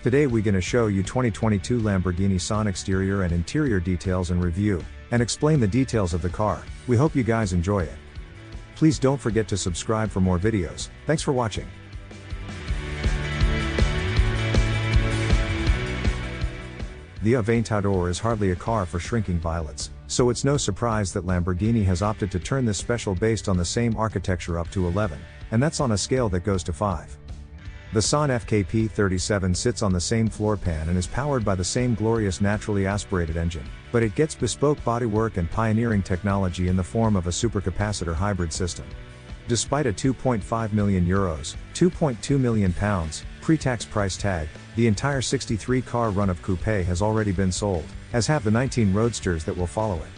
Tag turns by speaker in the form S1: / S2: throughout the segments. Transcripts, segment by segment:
S1: Today we're gonna show you 2022 Lamborghini Sian exterior and interior details and review, and explain the details of the car. We hope you guys enjoy it. Please don't forget to subscribe for more videos. Thanks for watching. The Aventador is hardly a car for shrinking violets, so it's no surprise that Lamborghini has opted to turn this special based on the same architecture up to 11, and that's on a scale that goes to 5. The Sian FKP37 sits on the same floor pan and is powered by the same glorious naturally aspirated engine, but it gets bespoke bodywork and pioneering technology in the form of a supercapacitor hybrid system. Despite a €2.5 million, £2.2 million pre-tax price tag, the entire 63-car run of coupe has already been sold, as have the 19 roadsters that will follow it.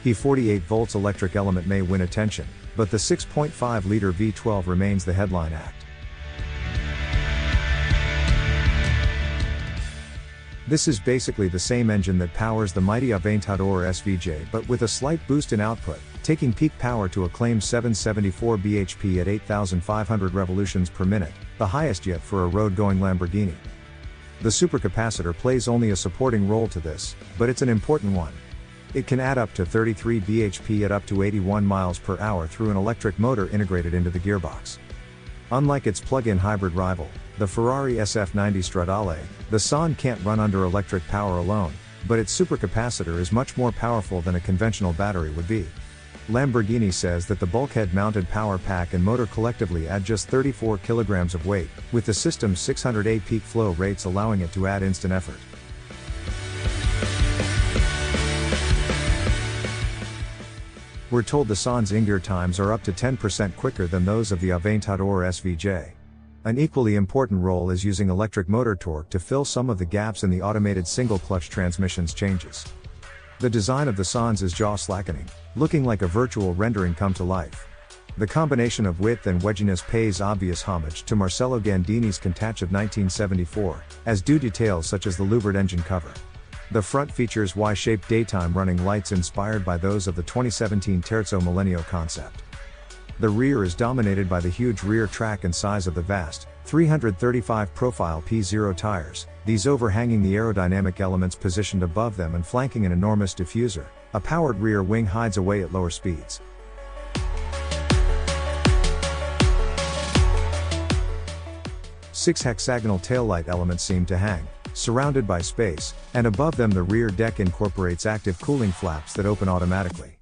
S1: The 48-volt electric element may win attention, but the 6.5-liter V12 remains the headline act. This is basically the same engine that powers the mighty Aventador SVJ but with a slight boost in output, taking peak power to a claimed 774 bhp at 8,500 revolutions per minute, the highest yet for a road-going Lamborghini. The supercapacitor plays only a supporting role to this, but it's an important one. It can add up to 33 bhp at up to 81 miles per hour through an electric motor integrated into the gearbox. Unlike its plug-in hybrid rival, the Ferrari SF90 Stradale, the Sian can't run under electric power alone, but its supercapacitor is much more powerful than a conventional battery would be. Lamborghini says that the bulkhead-mounted power pack and motor collectively add just 34 kilograms of weight, with the system's 600 peak flow rates allowing it to add instant effort. We're told the Sian's in-gear times are up to 10% quicker than those of the Aventador SVJ. An equally important role is using electric motor torque to fill some of the gaps in the automated single-clutch transmission's changes. The design of the Sians is jaw-slackening, looking like a virtual rendering come to life. The combination of width and wedginess pays obvious homage to Marcello Gandini's Countach of 1974, as do details such as the louvered engine cover. The front features Y-shaped daytime running lights inspired by those of the 2017 Terzo Millennio concept. The rear is dominated by the huge rear track and size of the vast, 335 profile P0 tires, these overhanging the aerodynamic elements positioned above them and flanking an enormous diffuser. A powered rear wing hides away at lower speeds. Six hexagonal taillight elements seem to hang, surrounded by space, and above them the rear deck incorporates active cooling flaps that open automatically.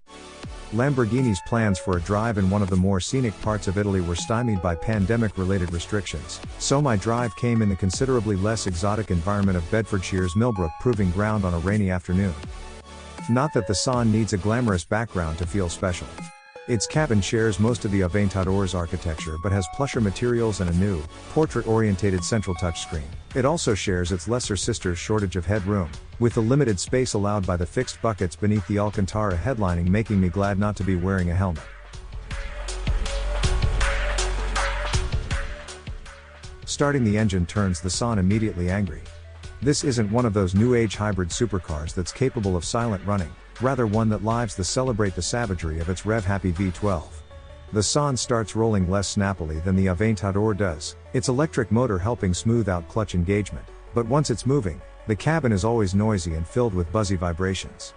S1: Lamborghini's plans for a drive in one of the more scenic parts of Italy were stymied by pandemic-related restrictions, so my drive came in the considerably less exotic environment of Bedfordshire's Millbrook Proving Ground on a rainy afternoon. Not that the Sian needs a glamorous background to feel special. Its cabin shares most of the Aventador's architecture but has plusher materials and a new, portrait-orientated central touchscreen. It also shares its lesser sister's shortage of headroom, with the limited space allowed by the fixed buckets beneath the Alcantara headlining making me glad not to be wearing a helmet. Starting the engine turns the Sian immediately angry. This isn't one of those new-age hybrid supercars that's capable of silent running, rather one that lives to celebrate the savagery of its rev-happy V12. The Sian starts rolling less snappily than the Aventador does, its electric motor helping smooth out clutch engagement, but once it's moving, the cabin is always noisy and filled with buzzy vibrations.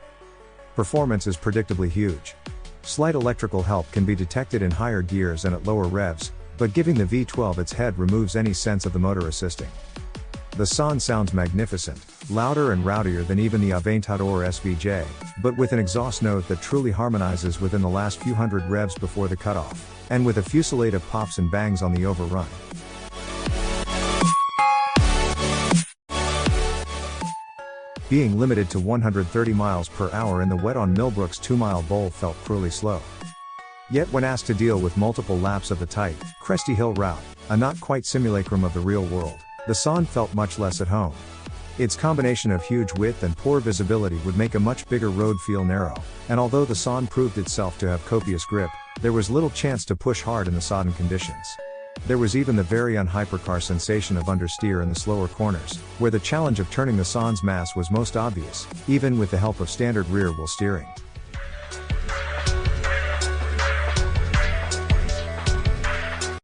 S1: Performance is predictably huge. Slight electrical help can be detected in higher gears and at lower revs, but giving the V12 its head removes any sense of the motor assisting. The Sian sounds magnificent, louder and rowdier than even the Aventador SVJ, but with an exhaust note that truly harmonizes within the last few hundred revs before the cutoff, and with a fusillade of pops and bangs on the overrun. Being limited to 130 miles per hour in the wet on Millbrook's 2-mile bowl felt cruelly slow. Yet when asked to deal with multiple laps of the tight, cresty hill route, a not quite simulacrum of the real world, the Sian felt much less at home. Its combination of huge width and poor visibility would make a much bigger road feel narrow, and although the Sian proved itself to have copious grip, there was little chance to push hard in the sodden conditions. There was even the very un-hypercar sensation of understeer in the slower corners, where the challenge of turning the Sian's mass was most obvious, even with the help of standard rear-wheel steering.